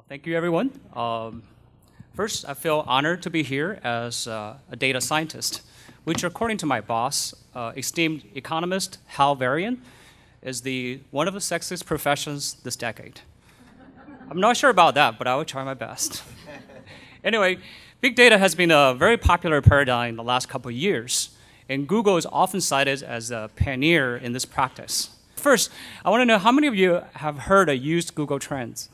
Thank you, everyone. First, I feel honored to be here as a data scientist, which, according to my boss, esteemed economist Hal Varian, is one of the sexiest professions this decade. I'm not sure about that, but I will try my best. Anyway, big data has been a very popular paradigm in the last couple of years, and Google is often cited as a pioneer in this practice. First, I want to know how many of you have heard or used Google Trends?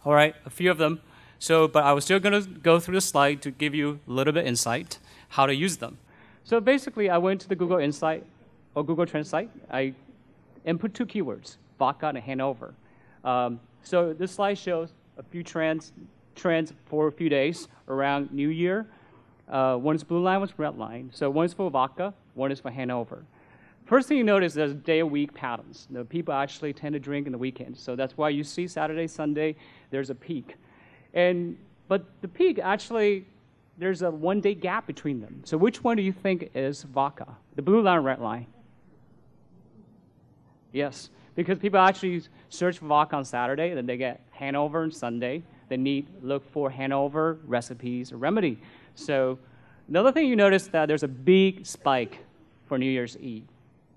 All right, a few of them. But I was still going to go through the slide to give you a little bit insight how to use them. So basically, I went to the Google Insight or Google Trends site. I input two keywords, vodka and hangover. So this slide shows a few trends for a few days around New Year. One is blue line, one's red line. So one is for vodka, one is for hangover. First thing you notice is day-of-week patterns. People actually tend to drink in the weekend. So that's why you see Saturday, Sunday, there's a peak. But the peak, actually, there's a one-day gap between them. So which one do you think is vodka? The blue line or red line? Yes, because people actually search for vodka on Saturday, and then they get hangover on Sunday. They look for hangover recipes or remedy. So another thing you notice that there's a big spike for New Year's Eve.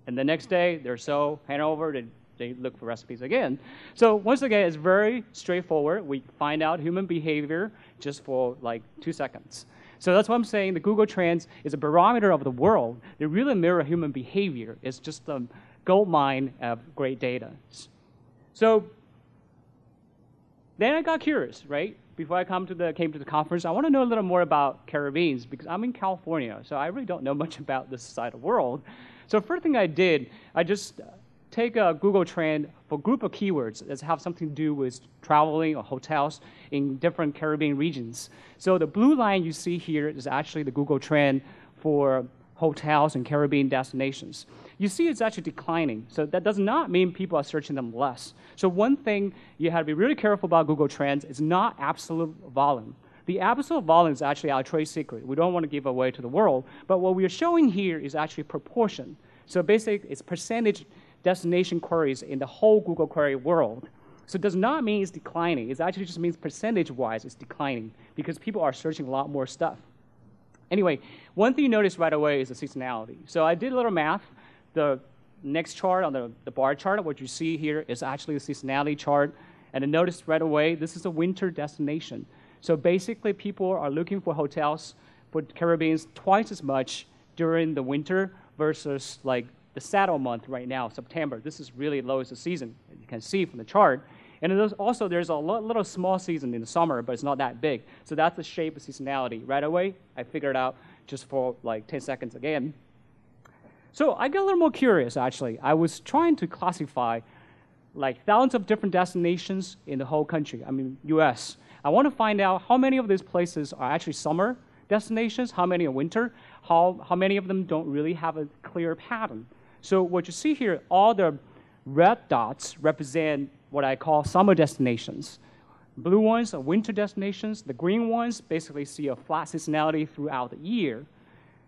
And the next day, they're so hangover, they look for recipes again. So once again, it's very straightforward. We find out human behavior just for like 2 seconds. So that's why I'm saying the Google Trends is a barometer of the world. They really mirror human behavior. It's just a gold mine of great data. So then I got curious, right? Before I came to the conference, I want to know a little more about Caribbean because I'm in California, so I really don't know much about this side of the world. So first thing I did, I just take a Google Trend for a group of keywords that have something to do with traveling or hotels in different Caribbean regions. So the blue line you see here is actually the Google Trend for hotels and Caribbean destinations. You see it's actually declining. So that does not mean people are searching them less. So one thing you have to be really careful about Google Trends is not absolute volume. The absolute volume is actually our trade secret. We don't want to give away to the world. But what we are showing here is actually proportion. So basically, it's percentage destination queries in the whole Google query world. So it does not mean it's declining. It actually just means percentage-wise it's declining because people are searching a lot more stuff. Anyway, one thing you notice right away is the seasonality. So I did a little math. The next chart on the bar chart, what you see here is actually the seasonality chart. And then notice right away, this is a winter destination. So basically, people are looking for hotels for Caribbeans twice as much during the winter versus like the saddle month right now, September. This is really lowest of season, as you can see from the chart. And there's a little small season in the summer, but it's not that big. So that's the shape of seasonality. Right away, I figured out just for like 10 seconds again. So I got a little more curious, actually. I was trying to classify like thousands of different destinations in the whole country, US. I want to find out how many of these places are actually summer destinations, how many are winter, how many of them don't really have a clear pattern. So what you see here, all the red dots represent what I call summer destinations. Blue ones are winter destinations. The green ones basically see a flat seasonality throughout the year.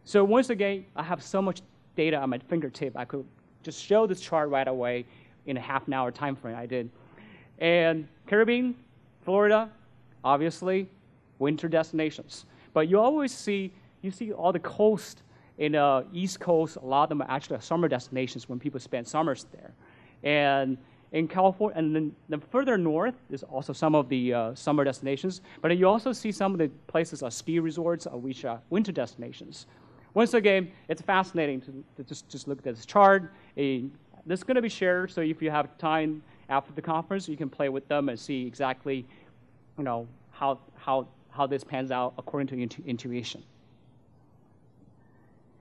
So once again, I have so much data on my fingertip, I could just show this chart right away in a half-an-hour time frame I did. And Caribbean, Florida, obviously, winter destinations. But you always see all the coast in the East Coast, a lot of them are actually summer destinations when people spend summers there. And in California, and then further north, there's also some of the summer destinations. But you also see some of the places are ski resorts, which are winter destinations. Once again, it's fascinating to just look at this chart. This is going to be shared, so if you have time after the conference, you can play with them and see exactly, how this pans out according to your intuition.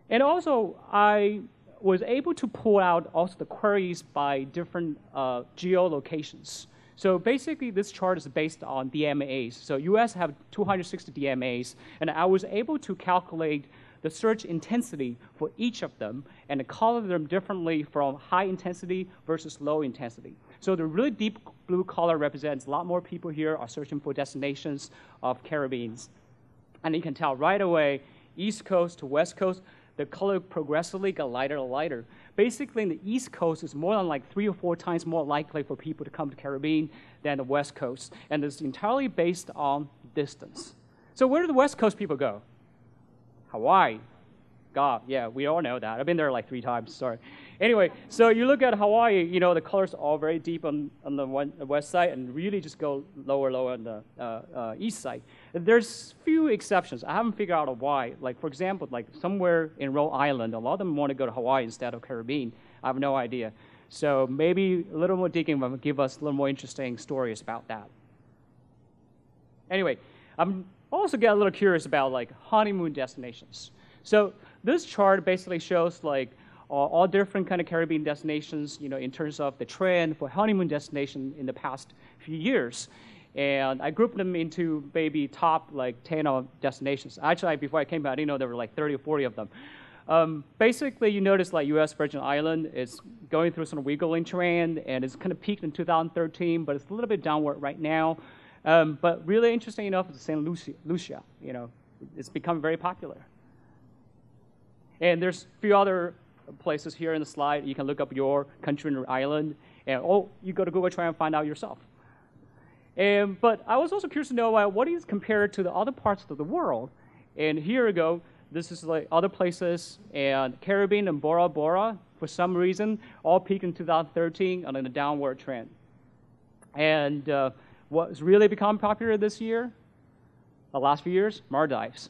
And also, I was able to pull out also the queries by different geolocations. So basically, this chart is based on DMAs. So US have 260 DMAs, and I was able to calculate the search intensity for each of them and color them differently from high intensity versus low intensity. So the really deep blue color represents a lot more people here are searching for destinations of Caribbeans. And you can tell right away, East Coast to West Coast, the color progressively got lighter and lighter. Basically, in the East Coast, it's more than like 3 or 4 times more likely for people to come to Caribbean than the West Coast, and it's entirely based on distance. So where do the West Coast people go? Hawaii. God, yeah, we all know that. I've been there like 3 times, sorry. Anyway, so you look at Hawaii, you know, the colors are all very deep on the west side and really just go lower on the east side. There's few exceptions. I haven't figured out why. Like, for example, like somewhere in Rhode Island, a lot of them want to go to Hawaii instead of Caribbean. I have no idea. So maybe a little more digging will give us a little more interesting stories about that. Anyway, I'm also get a little curious about like honeymoon destinations. So this chart basically shows like all different kind of Caribbean destinations, you know, in terms of the trend for honeymoon destination in the past few years. And I grouped them into maybe top like 10 of destinations. Actually, before I came here, I didn't know there were like 30 or 40 of them. Basically, you notice like U.S. Virgin Island is going through some wiggling trend, and it's kind of peaked in 2013, but it's a little bit downward right now. But really interesting enough is St. Lucia, you know, it's become very popular. And there's a few other places here in the slide. You can look up your country and island, and you go to Google, try and find out yourself. But I was also curious to know what is compared to the other parts of the world. And here we go. This is like other places, and Caribbean and Bora Bora, for some reason, all peaked in 2013 and in a downward trend. And what's really become popular this year, the last few years, Maldives.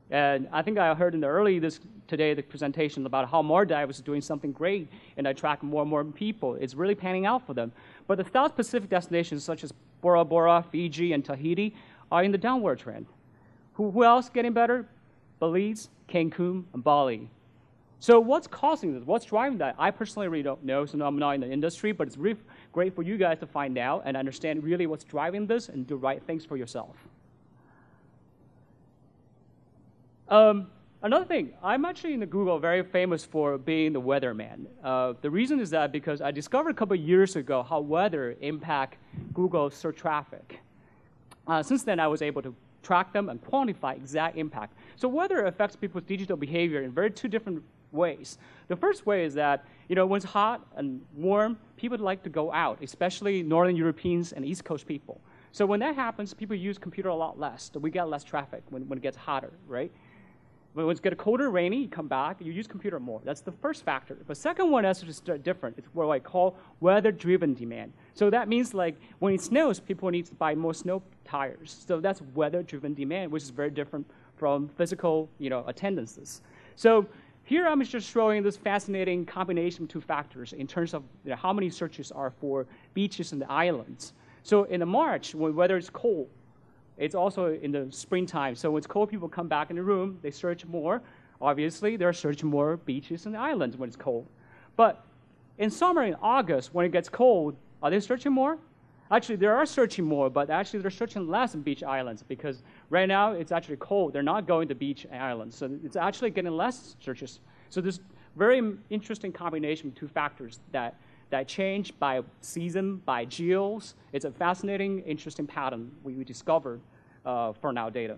And I think I heard in the presentation about how Maldives is doing something great and attract more and more people. It's really panning out for them. But the South Pacific destinations such as Bora Bora, Fiji, and Tahiti are in the downward trend. Who else getting better? Belize, Cancun, and Bali. So what's causing this? What's driving that? I personally really don't know, so I'm not in the industry, but it's really great for you guys to find out and understand really what's driving this and do right things for yourself. Another thing, I'm actually in the Google very famous for being the weatherman. The reason is that because I discovered a couple of years ago how weather impact Google search traffic. Since then, I was able to track them and quantify exact impact. So weather affects people's digital behavior in two different ways. The first way is that, you know, when it's hot and warm, people like to go out, especially Northern Europeans and East Coast people. So when that happens, people use computer a lot less. So we get less traffic when it gets hotter, right? When it's get colder, rainy, you come back, you use computer more. That's the first factor. The second one is just different. It's what I call weather-driven demand. So that means like when it snows, people need to buy more snow tires. So that's weather-driven demand, which is very different from physical, you know, attendances. So here I'm just showing this fascinating combination of 2 factors in terms of, you know, how many searches are for beaches and the islands. So in the March, when weather is cold, it's also in the springtime. So when it's cold, people come back in the room, they search more. Obviously, they're searching more beaches and islands when it's cold. But in summer, in August, when it gets cold, are they searching more? Actually, they are searching more, but actually they're searching less in beach islands because right now it's actually cold. They're not going to beach islands. So it's actually getting less searches. So this very interesting combination of 2 factors that change by season, by geos. It's a fascinating, interesting pattern we discovered from our data.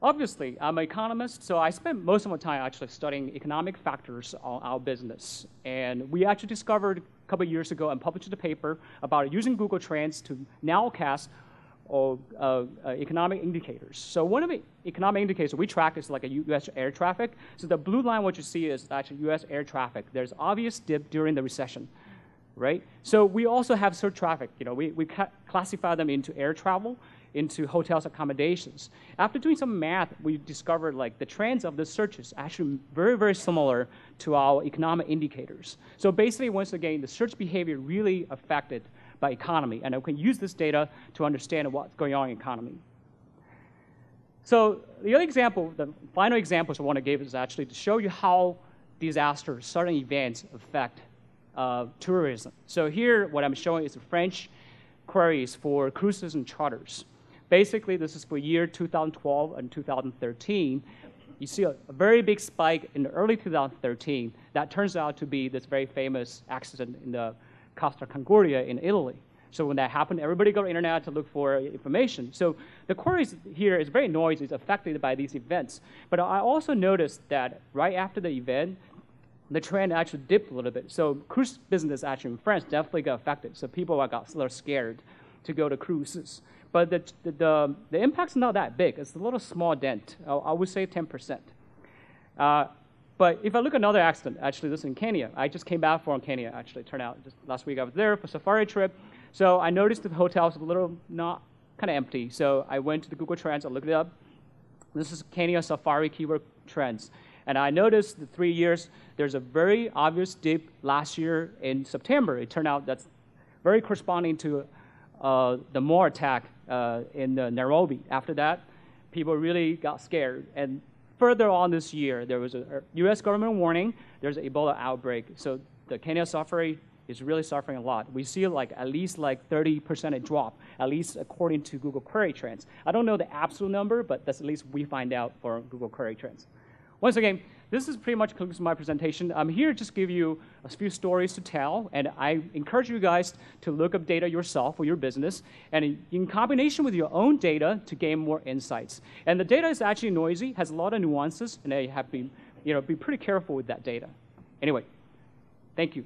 Obviously, I'm an economist, so I spent most of my time actually studying economic factors on our business. And we actually discovered a couple of years ago and published a paper about using Google Trends to nowcast economic indicators. So one of the economic indicators we track is like a U.S. air traffic. So the blue line, what you see is actually U.S. air traffic. There's obvious dip during the recession, right? So we also have search traffic. You know, we classify them into air travel, into hotels accommodations. After doing some math, we discovered like the trends of the searches actually very, very similar to our economic indicators. So basically, once again, the search behavior really affected by economy, and we can use this data to understand what's going on in the economy. So the other example, the final examples I want to give is actually to show you how disasters, sudden events affect tourism. So here, what I'm showing is the French queries for cruises and charters. Basically, this is for year 2012 and 2013. You see a very big spike in the early 2013. That turns out to be this very famous accident in the Costa Concordia in Italy. So when that happened, everybody go to the internet to look for information. So the queries here is very noisy. It's affected by these events. But I also noticed that right after the event, the trend actually dipped a little bit. So cruise business actually in France definitely got affected. So people got a little scared to go to cruises. But the impact's not that big. It's a little small dent. I would say 10%. But if I look at another accident, actually this is in Kenya. I just came back from Kenya, actually. It turned out just last week I was there for a safari trip. So I noticed the hotels a little not kind of empty. So I went to the Google Trends, I looked it up. This is Kenya safari keyword trends. And I noticed the 3 years, there's a very obvious dip last year in September. It turned out that's very corresponding to the Moor attack in Nairobi. After that, people really got scared. And further on this year, there was a US government warning, there's an Ebola outbreak. So the Kenya safari is really suffering a lot. We see at least 30% drop, at least according to Google Query Trends. I don't know the absolute number, but that's at least we find out for Google Query Trends. Once again, this is pretty much concludes my presentation. I'm here to just give you a few stories to tell, and I encourage you guys to look up data yourself for your business, and in combination with your own data to gain more insights. And the data is actually noisy, has a lot of nuances, and you have to be pretty careful with that data. Anyway, thank you.